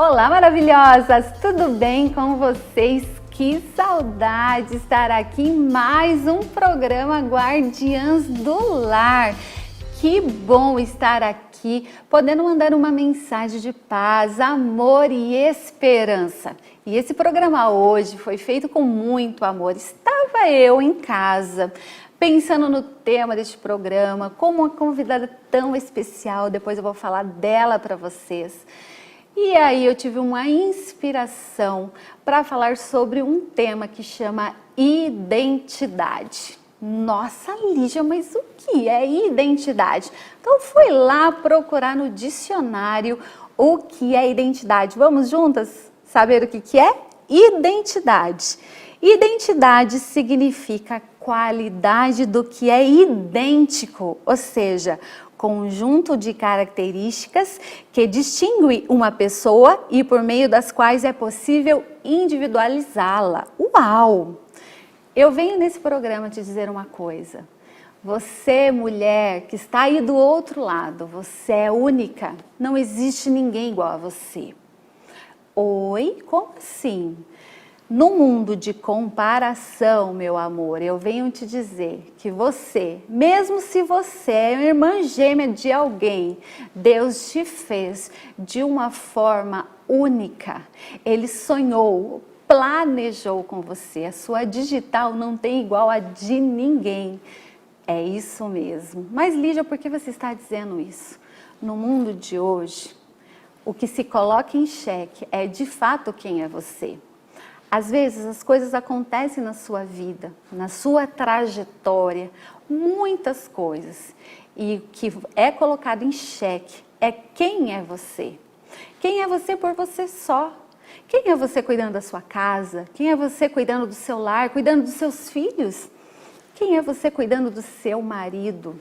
Olá, maravilhosas! Tudo bem com vocês? Que saudade estar aqui em mais um programa Guardiãs do Lar. Que bom estar aqui, podendo mandar uma mensagem de paz, amor e esperança. E esse programa hoje foi feito com muito amor. Estava eu em casa, pensando no tema deste programa, com uma convidada tão especial, depois eu vou falar dela para vocês. E aí eu tive uma inspiração para falar sobre um tema que chama identidade. Nossa, Lígia, mas o que é identidade? Então fui lá procurar no dicionário o que é identidade. Vamos juntas saber o que é? Identidade. Identidade significa qualidade do que é idêntico, ou seja, conjunto de características que distingue uma pessoa e por meio das quais é possível individualizá-la. Uau! Eu venho nesse programa te dizer uma coisa. Você, mulher, que está aí do outro lado, você é única. Não existe ninguém igual a você. Oi? Como assim? No mundo de comparação, meu amor, eu venho te dizer que você, mesmo se você é uma irmã gêmea de alguém, Deus te fez de uma forma única. Ele sonhou, planejou com você. A sua digital não tem igual a de ninguém. É isso mesmo. Mas, Lígia, por que você está dizendo isso? No mundo de hoje, o que se coloca em xeque é de fato quem é você. Às vezes as coisas acontecem na sua vida, na sua trajetória, muitas coisas. E o que é colocado em xeque é quem é você. Quem é você por você só? Quem é você cuidando da sua casa? Quem é você cuidando do seu lar, cuidando dos seus filhos? Quem é você cuidando do seu marido?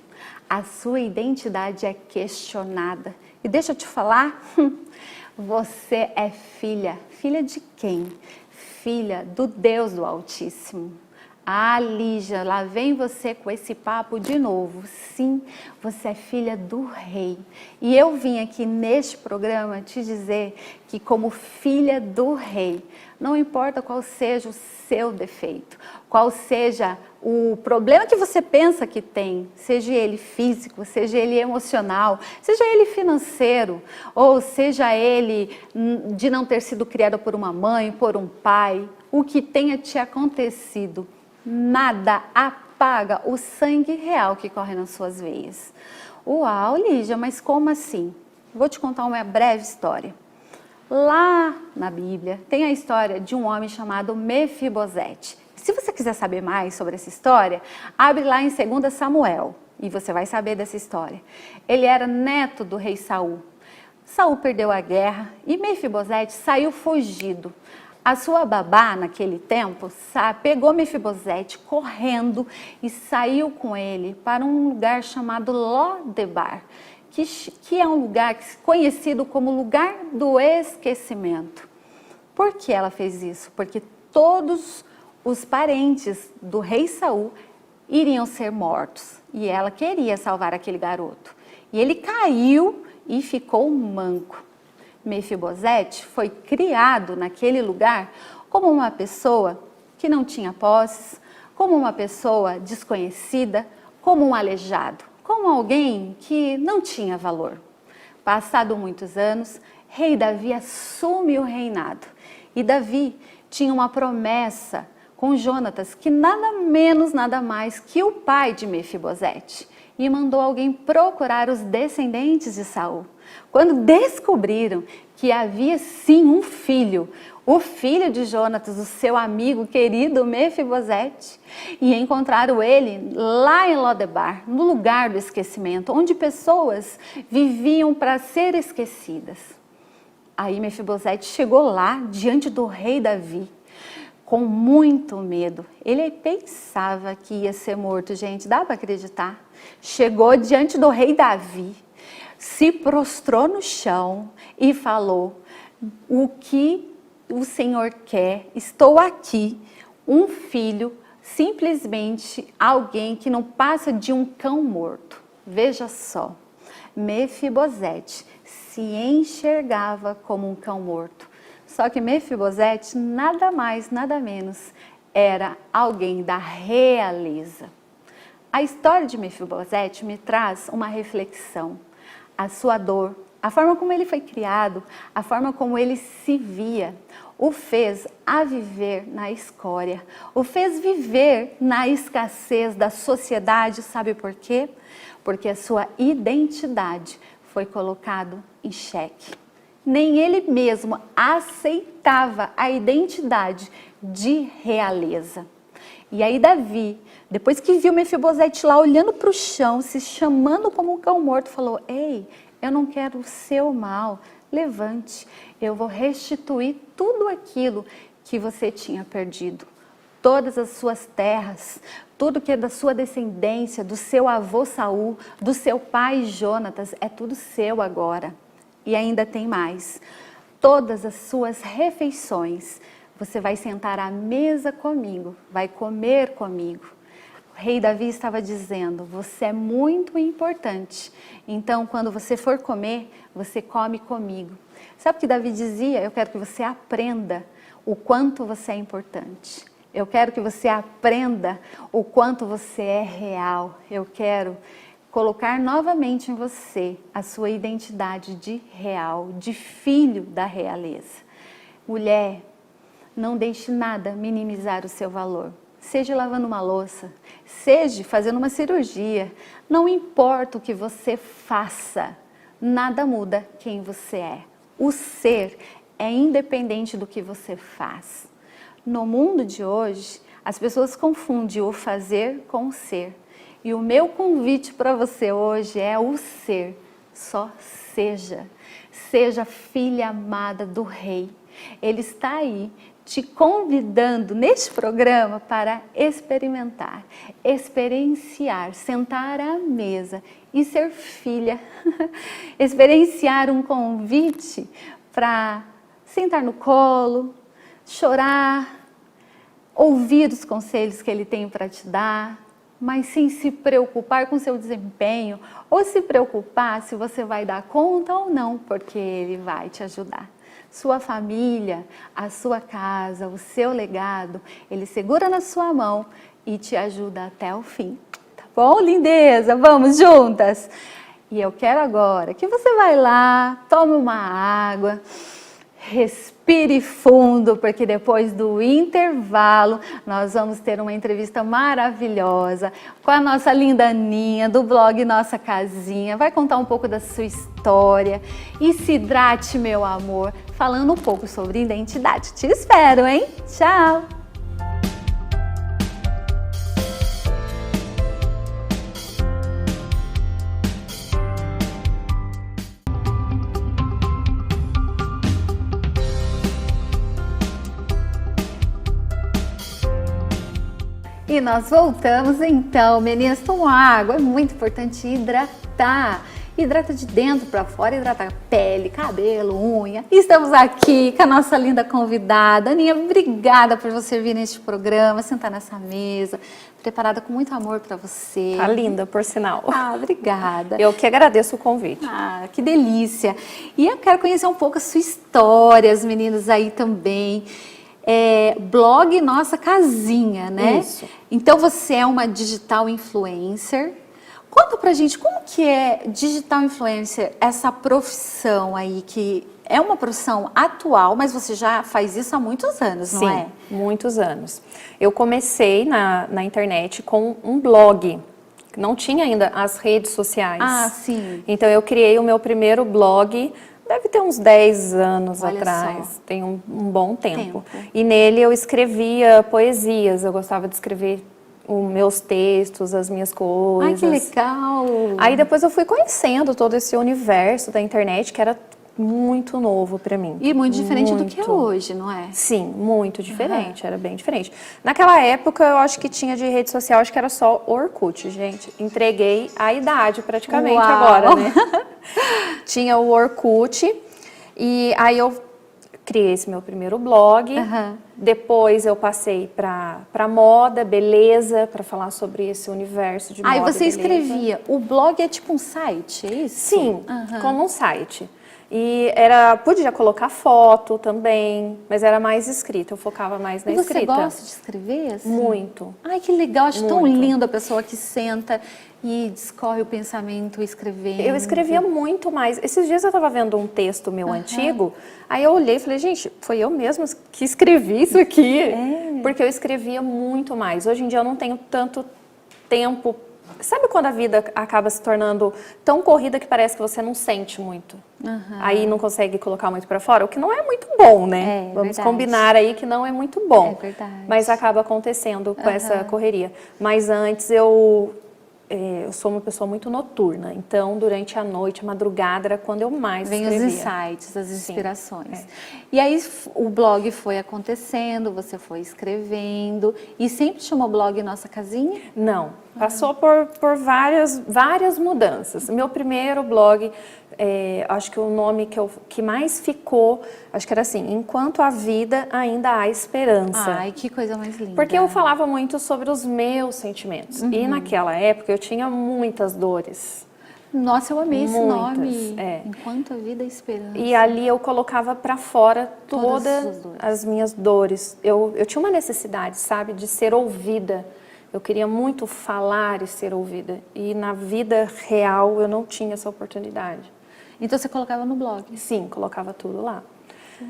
A sua identidade é questionada. E deixa eu te falar, você é filha. Filha de quem? Filha do Deus do Altíssimo. Ah, Lígia, lá vem você com esse papo de novo. Sim, você é filha do Rei. E eu vim aqui neste programa te dizer que como filha do Rei, não importa qual seja o seu defeito, qual seja o problema que você pensa que tem, seja ele físico, seja ele emocional, seja ele financeiro, ou seja ele de não ter sido criada por uma mãe, por um pai, o que tenha te acontecido, nada apaga o sangue real que corre nas suas veias. Uau, Lígia, mas como assim? Vou te contar uma breve história. Lá na Bíblia tem a história de um homem chamado Mefibosete. Se você quiser saber mais sobre essa história, abre lá em 2 Samuel e você vai saber dessa história. Ele era neto do rei Saul. Saul perdeu a guerra e Mefibosete saiu fugido. A sua babá, naquele tempo, pegou Mefibosete correndo e saiu com ele para um lugar chamado Lodebar, que é um lugar conhecido como lugar do esquecimento. Por que ela fez isso? Porque todos os parentes do rei Saul iriam ser mortos e ela queria salvar aquele garoto. E ele caiu e ficou manco. Mefibosete foi criado naquele lugar como uma pessoa que não tinha posses, como uma pessoa desconhecida, como um aleijado, como alguém que não tinha valor. Passado muitos anos, rei Davi assume o reinado. E Davi tinha uma promessa com Jonatas, que nada menos, nada mais que o pai de Mefibosete. E mandou alguém procurar os descendentes de Saul. Quando descobriram que havia sim um filho, o filho de Jonatas, o seu amigo querido Mefibosete, e encontraram ele lá em Lodebar, no lugar do esquecimento, onde pessoas viviam para ser esquecidas. Aí Mefibosete chegou lá diante do rei Davi, com muito medo. Ele pensava que ia ser morto, gente, dá para acreditar? Chegou diante do rei Davi, se prostrou no chão e falou: o que o Senhor quer? Estou aqui, um filho, simplesmente alguém que não passa de um cão morto. Veja só, Mefibosete se enxergava como um cão morto. Só que Mefibosete, nada mais, nada menos, era alguém da realeza. A história de Mefibosete me traz uma reflexão. A sua dor, a forma como ele foi criado, a forma como ele se via, o fez a viver na escória, o fez viver na escassez da sociedade. Sabe por quê? Porque a sua identidade foi colocada em xeque. Nem ele mesmo aceitava a identidade de realeza. E aí Davi, depois que viu Mefibosete lá olhando para o chão, se chamando como um cão morto, falou: ei, eu não quero o seu mal, levante, eu vou restituir tudo aquilo que você tinha perdido. Todas as suas terras, tudo que é da sua descendência, do seu avô Saul, do seu pai Jonatas, é tudo seu agora. E ainda tem mais, todas as suas refeições, você vai sentar à mesa comigo, vai comer comigo. O rei Davi estava dizendo: você é muito importante, então quando você for comer, você come comigo. Sabe o que Davi dizia? Eu quero que você aprenda o quanto você é importante. Eu quero que você aprenda o quanto você é real. Eu quero colocar novamente em você a sua identidade de real, de filho da realeza. Mulher, não deixe nada minimizar o seu valor. Seja lavando uma louça, seja fazendo uma cirurgia, não importa o que você faça, nada muda quem você é. O ser é independente do que você faz. No mundo de hoje, as pessoas confundem o fazer com o ser. E o meu convite para você hoje é o ser. Só seja. Seja filha amada do Rei. Ele está aí te convidando neste programa para experimentar, experienciar, sentar à mesa e ser filha. Experienciar um convite para sentar no colo, chorar, ouvir os conselhos que ele tem para te dar, mas sem se preocupar com seu desempenho ou se preocupar se você vai dar conta ou não, porque ele vai te ajudar. Sua família, a sua casa, o seu legado, ele segura na sua mão e te ajuda até o fim. Tá bom, lindeza? Vamos juntas? E eu quero agora que você vai lá, tome uma água, respire fundo, porque depois do intervalo nós vamos ter uma entrevista maravilhosa com a nossa linda Aninha do blog Nossa Casinha. Vai contar um pouco da sua história e se hidrate, meu amor, falando um pouco sobre identidade. Te espero, hein? Tchau! E nós voltamos então, meninas, tomam água, é muito importante hidratar. Hidrata de dentro para fora, hidrata pele, cabelo, unha. Estamos aqui com a nossa linda convidada. Aninha, obrigada por você vir neste programa, sentar nessa mesa, preparada com muito amor para você. Tá linda, por sinal. Ah, obrigada. Eu que agradeço o convite. Ah, que delícia. E eu quero conhecer um pouco a sua história, as meninas aí também. Blog Nossa Casinha, né? Isso. Então você é uma digital influencer. Conta pra gente como que é digital influencer, essa profissão aí, que é uma profissão atual, mas você já faz isso há muitos anos, não é? Sim, muitos anos. Eu comecei na internet com um blog, não tinha ainda as redes sociais. Ah, sim. Então eu criei o meu primeiro blog, deve ter uns 10 anos Olha atrás, só. tem um bom tempo. E nele eu escrevia poesias, eu gostava de escrever os meus textos, as minhas coisas. Ai, que legal! Aí depois eu fui conhecendo todo esse universo da internet que era muito novo para mim. E muito diferente do que é hoje, não é? Sim, muito diferente, era bem diferente. Naquela época eu acho que tinha de rede social, acho que era só Orkut, gente. Entreguei a idade praticamente. Uau. Agora, né? Tinha o Orkut e aí eu criei esse meu primeiro blog. Depois eu passei para moda, beleza, para falar sobre esse universo de moda. Aí você beleza. escrevia, o blog é tipo um site, é isso? Sim, como um site. E podia colocar foto também, mas era mais escrita, eu focava mais na escrita. E você gosta de escrever assim? Muito. Ai, que legal, acho Muito. tão lindo a pessoa que senta e discorre o pensamento escrevendo. Eu escrevia muito mais. Esses dias eu estava vendo um texto meu antigo, aí eu olhei e falei, gente, foi eu mesma que escrevi isso aqui. Porque eu escrevia muito mais. Hoje em dia eu não tenho tanto tempo. Sabe quando a vida acaba se tornando tão corrida que parece que você não sente muito? Aí não consegue colocar muito para fora, o que não é muito bom, né? Vamos verdade. combinar aí que não é muito bom. É verdade. Mas acaba acontecendo com essa correria. Mas antes eu sou uma pessoa muito noturna, então durante a noite, a madrugada era quando eu mais escrevia. Vem os insights, as inspirações. E aí o blog foi acontecendo, você foi escrevendo e sempre chamou blog Nossa Casinha? Não, passou por várias mudanças. Meu primeiro blog, acho que o nome que mais ficou, acho que era assim, Enquanto a Vida Ainda Há Esperança. Ai, que coisa mais linda. Porque eu falava muito sobre os meus sentimentos. E naquela época eu tinha muitas dores. Nossa, eu amei esse Muitas, nome. Enquanto a Vida Há Esperança. E ali eu colocava para fora Todas as todas suas dores. as minhas dores. Eu tinha uma necessidade, sabe, de ser ouvida. Eu queria muito falar e ser ouvida. E na vida real eu não tinha essa oportunidade. Então você colocava no blog? Sim, colocava tudo lá.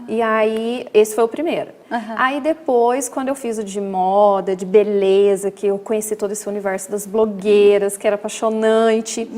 E aí, esse foi o primeiro. Aí depois, quando eu fiz o de moda, de beleza, que eu conheci todo esse universo das blogueiras, que era apaixonante.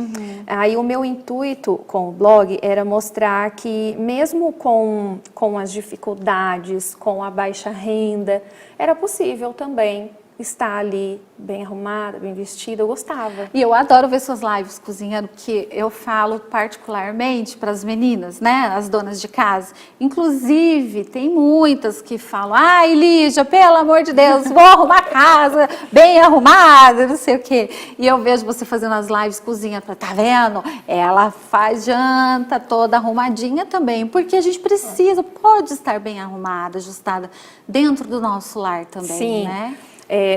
Aí o meu intuito com o blog era mostrar que mesmo com as dificuldades, com a baixa renda, era possível também estar ali bem arrumada, bem vestida, eu gostava. E eu adoro ver suas lives cozinhando, porque eu falo particularmente para as meninas, né, as donas de casa. Inclusive, tem muitas que falam, ai, Lígia, pelo amor de Deus, vou arrumar a casa bem arrumada, não sei o quê. E eu vejo você fazendo as lives cozinhando, tá vendo? Ela faz janta toda arrumadinha também, porque a gente pode estar bem arrumada, ajustada dentro do nosso lar também, Sim. né?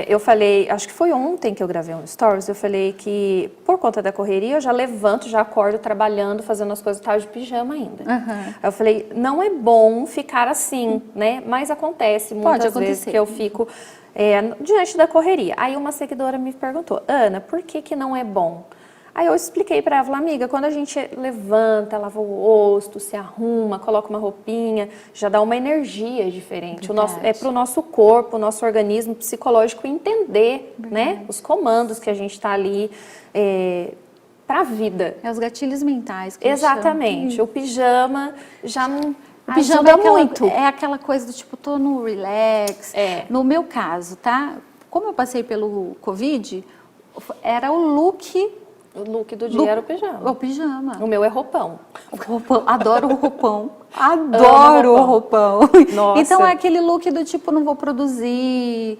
Eu falei, acho que foi ontem que eu gravei um stories, eu falei que por conta da correria eu já levanto, já acordo trabalhando, fazendo as coisas, tava de pijama ainda. Aí eu falei, não é bom ficar assim, né? Mas acontece muitas vezes que eu fico diante da correria. Aí uma seguidora me perguntou, Ana, por que não é bom? Aí eu expliquei para ela, amiga, quando a gente levanta, lava o rosto, se arruma, coloca uma roupinha, já dá uma energia diferente. É para o nosso corpo, o nosso organismo psicológico entender, né, os comandos que a gente está ali para a vida. É os gatilhos mentais. Que Exatamente. O pijama já não... O pijama muito. É aquela coisa do tipo, tô no relax. No meu caso, tá? Como eu passei pelo Covid, era o look... O look do dia era o pijama. O pijama. O meu é roupão. Adoro o roupão. Adoro o roupão. Nossa. Então é aquele look do tipo, não vou produzir,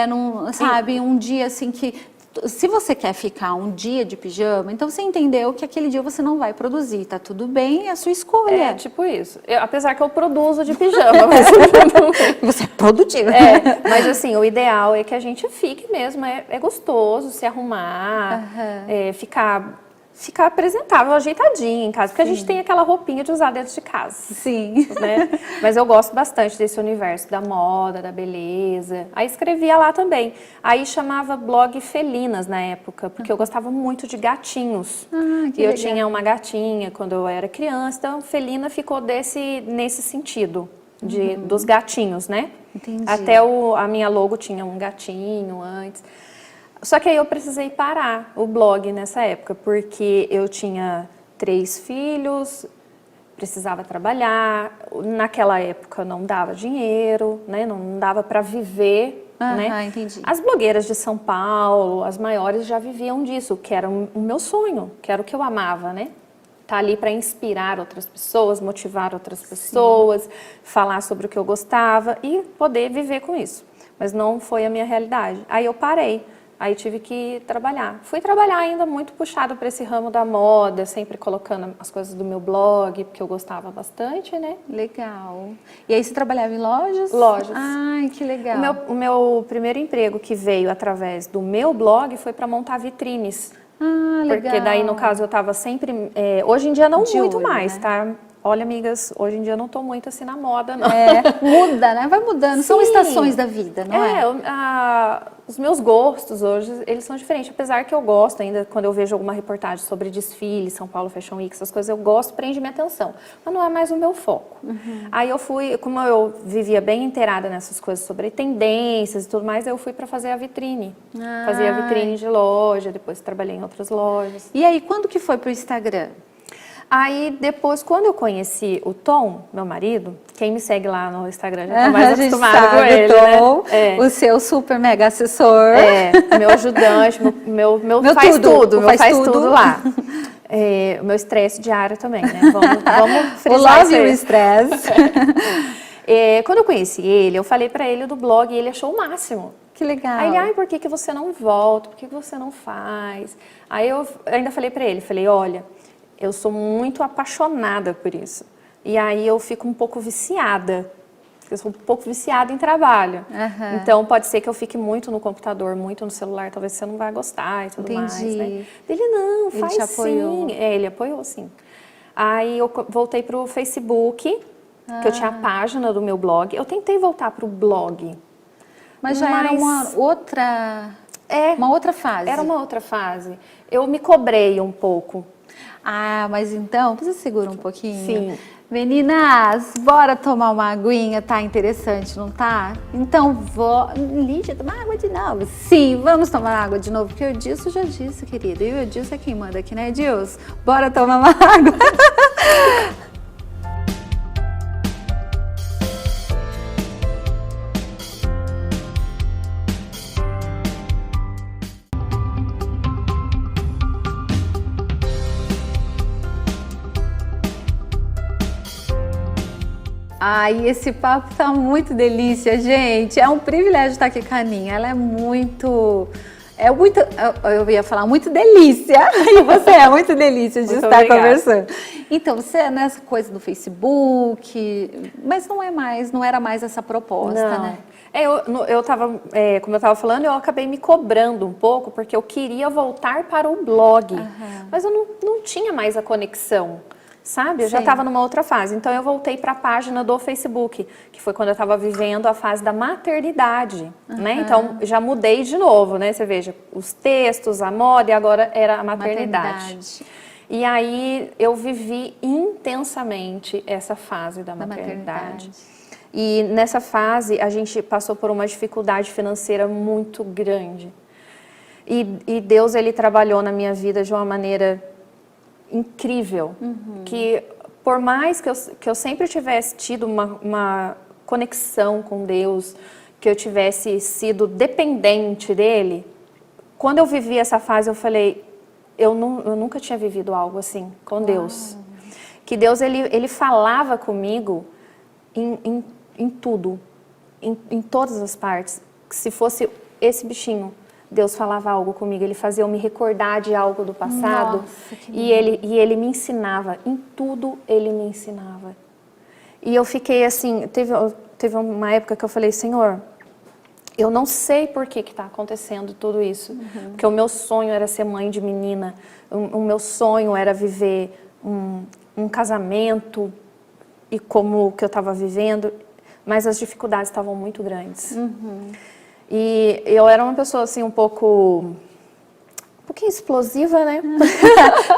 não, sabe, um dia assim que... Se você quer ficar um dia de pijama, então você entendeu que aquele dia você não vai produzir, tá tudo bem, é a sua escolha. É, tipo isso. Apesar que eu produzo de pijama, mas você é produtiva. Mas assim, o ideal é que a gente fique mesmo, é gostoso se arrumar, ficar apresentável, ajeitadinho em casa, porque a gente tem aquela roupinha de usar dentro de casa. Sim. Né? Mas eu gosto bastante desse universo da moda, da beleza. Aí escrevia lá também. Aí chamava blog Felinas na época, porque eu gostava muito de gatinhos. E eu tinha uma gatinha quando eu era criança, então Felina ficou nesse sentido. Dos gatinhos, né? Entendi. Até a minha logo tinha um gatinho antes. Só que aí eu precisei parar o blog nessa época, porque eu tinha 3 filhos, precisava trabalhar, naquela época não dava dinheiro, né? Não dava para viver, né? Entendi. As blogueiras de São Paulo, as maiores, já viviam disso, que era o meu sonho, que era o que eu amava, né? Tá ali para inspirar outras pessoas, motivar outras pessoas, falar sobre o que eu gostava e poder viver com isso. Mas não foi a minha realidade. Aí eu parei. Aí tive que trabalhar. Fui trabalhar ainda muito puxado para esse ramo da moda, sempre colocando as coisas do meu blog, porque eu gostava bastante, né? Legal. E aí você trabalhava em lojas? Lojas. Ai, que legal. O meu primeiro emprego que veio através do meu blog foi para montar vitrines. Legal. Porque daí, no caso, eu estava sempre... hoje em dia não De muito olho, mais, né? tá? Olha, amigas, hoje em dia eu não tô muito assim na moda, não. Muda, né? Vai mudando. São Sim. estações da vida, não é? Os meus gostos hoje, eles são diferentes. Apesar que eu gosto ainda, quando eu vejo alguma reportagem sobre desfile, São Paulo Fashion Week, essas coisas, eu gosto, prende minha atenção. Mas não é mais o meu foco. Aí eu fui, como eu vivia bem inteirada nessas coisas sobre tendências e tudo mais, eu fui para fazer a vitrine. Fazia a vitrine de loja, depois trabalhei em outras lojas. E aí, quando que foi pro Instagram? Aí, depois, quando eu conheci o Tom, meu marido, quem me segue lá no Instagram já tá mais acostumado com ele, Tom, né? O seu super mega assessor. Meu ajudante, meu faz tudo lá. O meu estresse diário também, né? Vamos frisar o love e o estresse. Quando eu conheci ele, eu falei pra ele do blog e ele achou o máximo. Que legal. Aí ele, por que você não volta? Por que você não faz? Aí eu ainda falei pra ele, olha, eu sou muito apaixonada por isso. E aí eu fico um pouco viciada. Eu sou um pouco viciada em trabalho. Então pode ser que eu fique muito no computador, muito no celular. Talvez você não vá gostar e tudo mais, né? Ele, não, faz ele te apoiou. sim. Ele apoiou, sim. Aí eu voltei pro Facebook, que eu tinha a página do meu blog. Eu tentei voltar pro blog. Mas já era uma outra fase. Era uma outra fase. Eu me cobrei um pouco. Mas então, você segura um pouquinho? Sim. Meninas, bora tomar uma aguinha, tá interessante, não tá? Então, Lídia, tomar água de novo? Sim, vamos tomar água de novo, porque o Edilson já disse, querida. E o Edilson é quem manda aqui, né, Edilson? Bora tomar uma água? Ai, esse papo tá muito delícia, gente. É um privilégio estar aqui com a Aninha. Ela é muito... eu ia falar muito delícia. E você é muito delícia de muito estar obrigada. Conversando. Então, você é nessa coisa do Facebook, mas não era mais essa proposta, né? Eu tava, como eu estava falando, eu acabei me cobrando um pouco, porque eu queria voltar para o blog. Mas eu não tinha mais a conexão. Sabe? Eu já estava numa outra fase. Então, eu voltei para a página do Facebook, que foi quando eu estava vivendo a fase da maternidade, né? Então, já mudei de novo, né? Você veja, os textos, a moda e agora era a maternidade. E aí, eu vivi intensamente essa fase da maternidade. E nessa fase, a gente passou por uma dificuldade financeira muito grande. E Deus, Ele trabalhou na minha vida de uma maneira incrível, que por mais que eu sempre tivesse tido uma conexão com Deus, que eu tivesse sido dependente dele, quando eu vivi essa fase eu falei, eu nunca tinha vivido algo assim com Deus. Que Deus, ele falava comigo em tudo, em todas as partes. Se fosse esse bichinho, Deus falava algo comigo, Ele fazia eu me recordar de algo do passado. Nossa, que e ele me ensinava, em tudo Ele me ensinava. E eu fiquei assim, teve uma época que eu falei, Senhor, eu não sei por que está acontecendo tudo isso. Porque o meu sonho era ser mãe de menina, o meu sonho era viver um casamento e como que eu estava vivendo, mas as dificuldades estavam muito grandes. E eu era uma pessoa assim um pouquinho explosiva, né?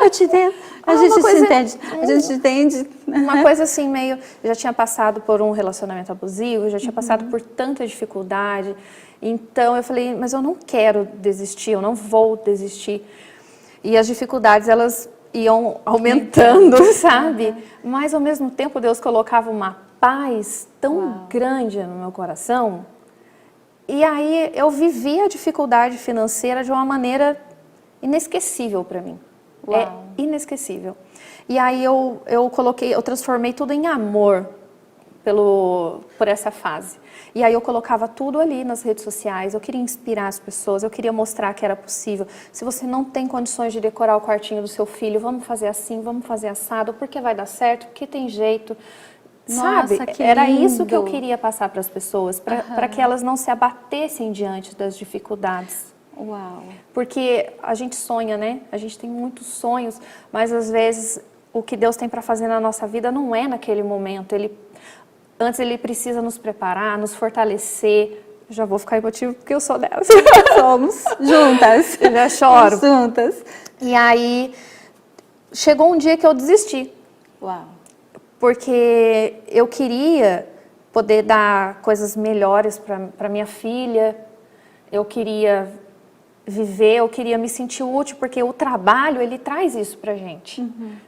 Eu te entendo. A gente se entende. A gente entende. Uma coisa assim meio... Eu já tinha passado por um relacionamento abusivo, já tinha passado por tanta dificuldade. Então eu falei, mas eu não quero desistir, eu não vou desistir. E as dificuldades, elas iam aumentando, sabe? Mas ao mesmo tempo Deus colocava uma paz tão grande no meu coração. E aí eu vivi a dificuldade financeira de uma maneira inesquecível para mim. É inesquecível. E aí eu transformei tudo em amor por essa fase. E aí eu colocava tudo ali nas redes sociais, eu queria inspirar as pessoas, eu queria mostrar que era possível. Se você não tem condições de decorar o quartinho do seu filho, vamos fazer assim, vamos fazer assado, porque vai dar certo, porque tem jeito. Nossa, sabe? que Era lindo. isso que eu queria passar para as pessoas, para que elas não se abatessem diante das dificuldades. Uau. Porque a gente sonha, né? A gente tem muitos sonhos, mas às vezes o que Deus tem para fazer na nossa vida não é naquele momento. Antes Ele precisa nos preparar, nos fortalecer. Já vou ficar emotiva porque eu sou dessa. Somos juntas. Eu já choro. Juntas. E aí, chegou um dia que eu desisti. Uau. Porque eu queria poder dar coisas melhores para minha filha. Eu queria viver, eu queria me sentir útil, porque o trabalho, ele traz isso pra gente.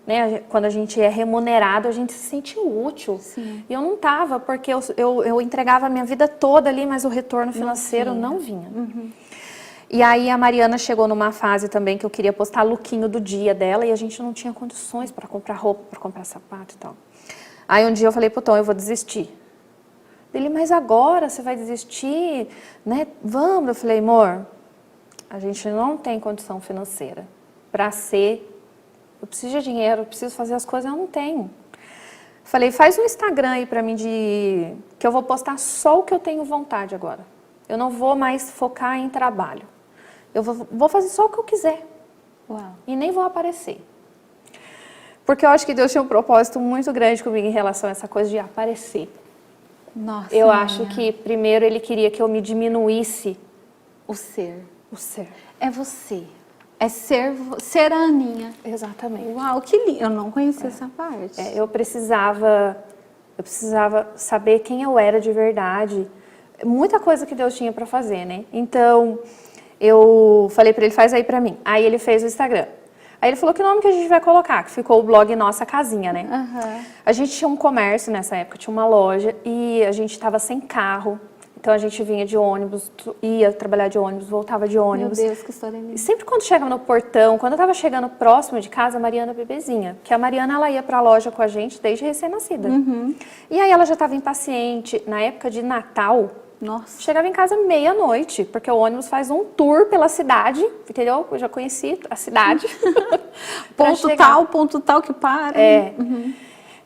Né? Quando a gente é remunerado, a gente se sente útil. Sim. E eu não estava, porque eu entregava a minha vida toda ali, mas o retorno financeiro não vinha. E aí a Mariana chegou numa fase também que eu queria postar lookinho do dia dela e a gente não tinha condições para comprar roupa, para comprar sapato e tal. Aí um dia eu falei pro Tom, eu vou desistir. Ele, mas agora você vai desistir, né? Vamos. Eu falei, amor, a gente não tem condição financeira para ser... Eu preciso de dinheiro, eu preciso fazer as coisas, eu não tenho. Falei, faz um Instagram aí para mim que eu vou postar só o que eu tenho vontade agora. Eu não vou mais focar em trabalho. Eu vou fazer só o que eu quiser. Uau. E nem vou aparecer. Porque eu acho que Deus tinha um propósito muito grande comigo em relação a essa coisa de aparecer. Nossa. Eu acho que primeiro Ele queria que eu me diminuísse. O ser. O ser. É você. É ser a Aninha. Exatamente. Uau, que lindo. Eu não conhecia essa parte. Eu precisava saber quem eu era de verdade. Muita coisa que Deus tinha para fazer, né? Então, eu falei para ele, faz aí para mim. Aí ele fez o Instagram. Aí ele falou que nome que a gente vai colocar, que ficou o blog Nossa Casinha, né? A gente tinha um comércio nessa época, tinha uma loja e a gente estava sem carro. Então a gente vinha de ônibus, ia trabalhar de ônibus, voltava de ônibus. Meu Deus, que história linda. E sempre quando chegava no portão, quando eu estava chegando próximo de casa, a Mariana bebezinha. Que a Mariana, ela ia para a loja com a gente desde recém-nascida. E aí ela já estava impaciente. Na época de Natal, Nossa. chegava em casa meia-noite, porque o ônibus faz um tour pela cidade, entendeu? Eu já conheci a cidade. Ponto tal que para.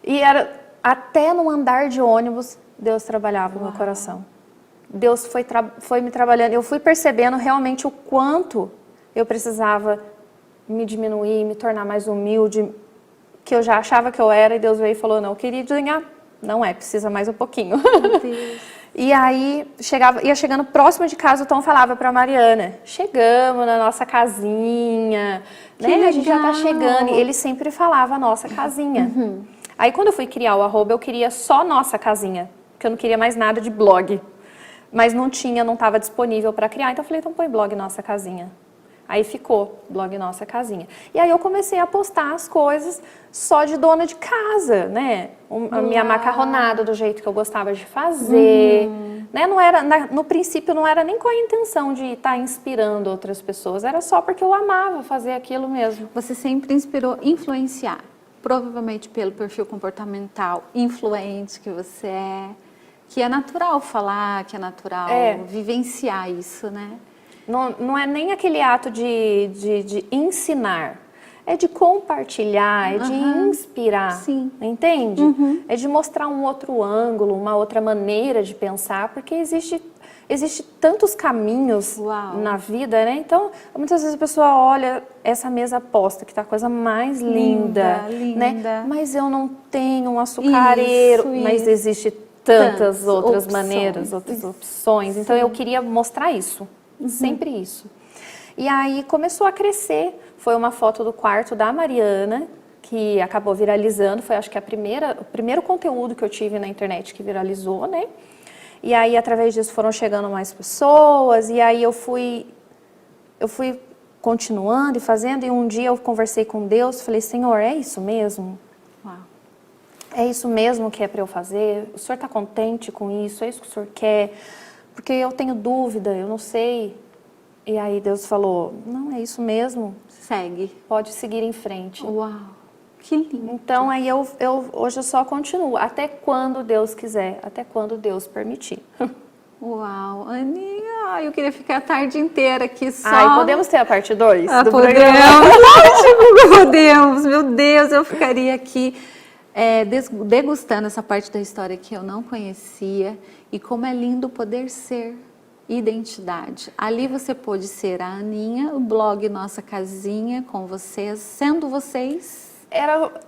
E era até no andar de ônibus, Deus trabalhava no meu coração. Deus foi me trabalhando. Eu fui percebendo realmente o quanto eu precisava me diminuir, me tornar mais humilde, que eu já achava que eu era, e Deus veio e falou, não, queridinha, não é, precisa mais um pouquinho. Meu Deus. E aí, ia chegando próximo de casa, o Tom falava pra Mariana, chegamos na nossa casinha, né? A gente já tá chegando. E ele sempre falava nossa casinha. Aí, quando eu fui criar o arroba, eu queria só nossa casinha, porque eu não queria mais nada de blog. Mas não estava disponível para criar, então eu falei, então põe blog Nossa Casinha. Aí ficou, blog Nossa Casinha. E aí eu comecei a postar as coisas só de dona de casa, né? A minha macarronada do jeito que eu gostava de fazer. Né? Não era, no princípio não era nem com a intenção de estar inspirando outras pessoas, era só porque eu amava fazer aquilo mesmo. Você sempre inspirou influenciar, provavelmente pelo perfil comportamental influente que você é. Que é natural falar, que é natural vivenciar isso, né? Não é nem aquele ato de ensinar, é de compartilhar, é de inspirar, entende? É de mostrar um outro ângulo, uma outra maneira de pensar, porque existe tantos caminhos na vida, né? Então, muitas vezes a pessoa olha essa mesa posta, que tá a coisa mais linda, né? Mas eu não tenho um açucareiro, mas existe tantas outras maneiras, outras opções. Então, eu queria mostrar isso, sempre isso. E aí, começou a crescer. Foi uma foto do quarto da Mariana, que acabou viralizando. Foi, acho que, o primeiro conteúdo que eu tive na internet que viralizou, né? E aí, através disso, foram chegando mais pessoas. E aí, eu fui continuando e fazendo. E um dia, eu conversei com Deus. Falei, Senhor, é isso mesmo? É isso mesmo que é para eu fazer? O senhor está contente com isso? É isso que o senhor quer? Porque eu tenho dúvida, eu não sei. E aí Deus falou, não, é isso mesmo. Segue. Pode seguir em frente. Uau, que lindo. Então, aí hoje eu só continuo, até quando Deus quiser, até quando Deus permitir. Uau, Aninha, eu queria ficar a tarde inteira aqui só. Ai, podemos ter a parte 2 do podemos. programa? Lógico, podemos. Meu Deus, eu ficaria aqui degustando essa parte da história que eu não conhecia e como é lindo poder ser identidade. Ali você pôde ser a Aninha, o blog Nossa Casinha com vocês, sendo vocês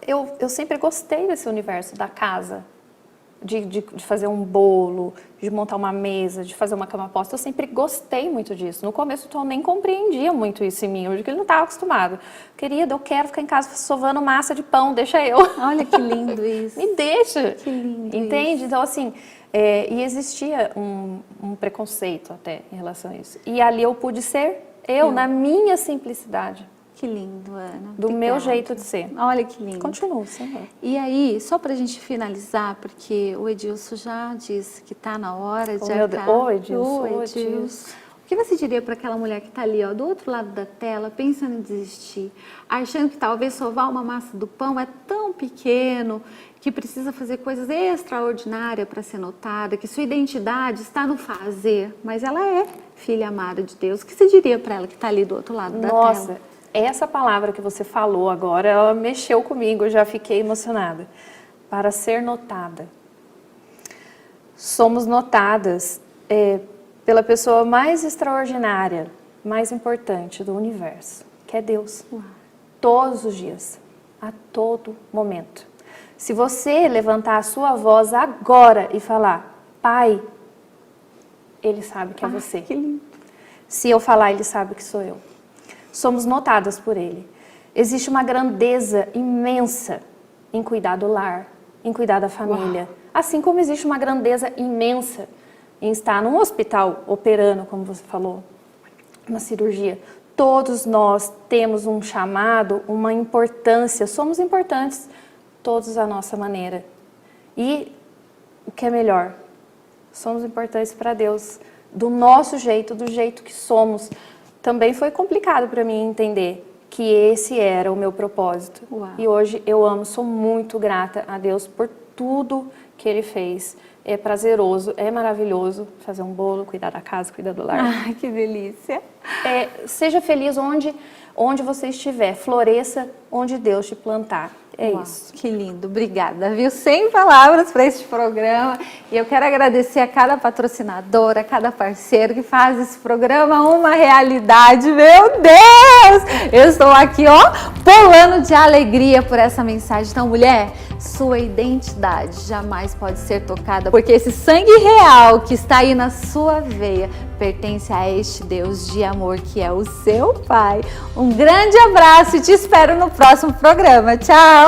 eu sempre gostei desse universo da casa. De fazer um bolo, de montar uma mesa, de fazer uma cama posta. Eu sempre gostei muito disso. No começo, o Tom nem compreendia muito isso em mim, porque ele não estava acostumado. Querida, eu quero ficar em casa sovando massa de pão, deixa eu. Olha que lindo isso. Me deixa. Que lindo. Entende? Isso. Então, assim, e existia um preconceito até em relação a isso. E ali eu pude ser eu, na minha simplicidade. Que lindo, Ana. Do meu jeito de ser. Olha que lindo. Continuo, senhor. E aí, só pra gente finalizar, porque o Edilson já disse que tá na hora de acabar. Ô, Edilson. O que você diria para aquela mulher que está ali, ó, do outro lado da tela, pensando em desistir, achando que talvez sovar uma massa do pão é tão pequeno, que precisa fazer coisas extraordinárias para ser notada, que sua identidade está no fazer, mas ela é filha amada de Deus. O que você diria para ela que está ali do outro lado da tela? Nossa, essa palavra que você falou agora, ela mexeu comigo, eu já fiquei emocionada. Para ser notada. Somos notadas pela pessoa mais extraordinária, mais importante do universo, que é Deus. Todos os dias, a todo momento. Se você levantar a sua voz agora e falar, Pai, Ele sabe que é você. Que lindo. Se eu falar, Ele sabe que sou eu. Somos notadas por Ele. Existe uma grandeza imensa em cuidar do lar, em cuidar da família. Assim como existe uma grandeza imensa em estar num hospital operando, como você falou, uma cirurgia. Todos nós temos um chamado, uma importância. Somos importantes, todos à nossa maneira. E o que é melhor? Somos importantes para Deus, do nosso jeito, do jeito que somos. Também foi complicado para mim entender que esse era o meu propósito. E hoje eu amo, sou muito grata a Deus por tudo que Ele fez. É prazeroso, é maravilhoso fazer um bolo, cuidar da casa, cuidar do lar. Ai, que delícia. Seja feliz onde você estiver, floresça onde Deus te plantar. Isso. Que lindo, obrigada, viu? Sem palavras para este programa. E eu quero agradecer a cada patrocinador, a cada parceiro que faz esse programa uma realidade. Meu Deus! Eu estou aqui, ó, pulando de alegria por essa mensagem. Então, mulher, sua identidade jamais pode ser tocada, porque esse sangue real que está aí na sua veia pertence a este Deus de amor que é o seu Pai. Um grande abraço e te espero no próximo programa. Tchau!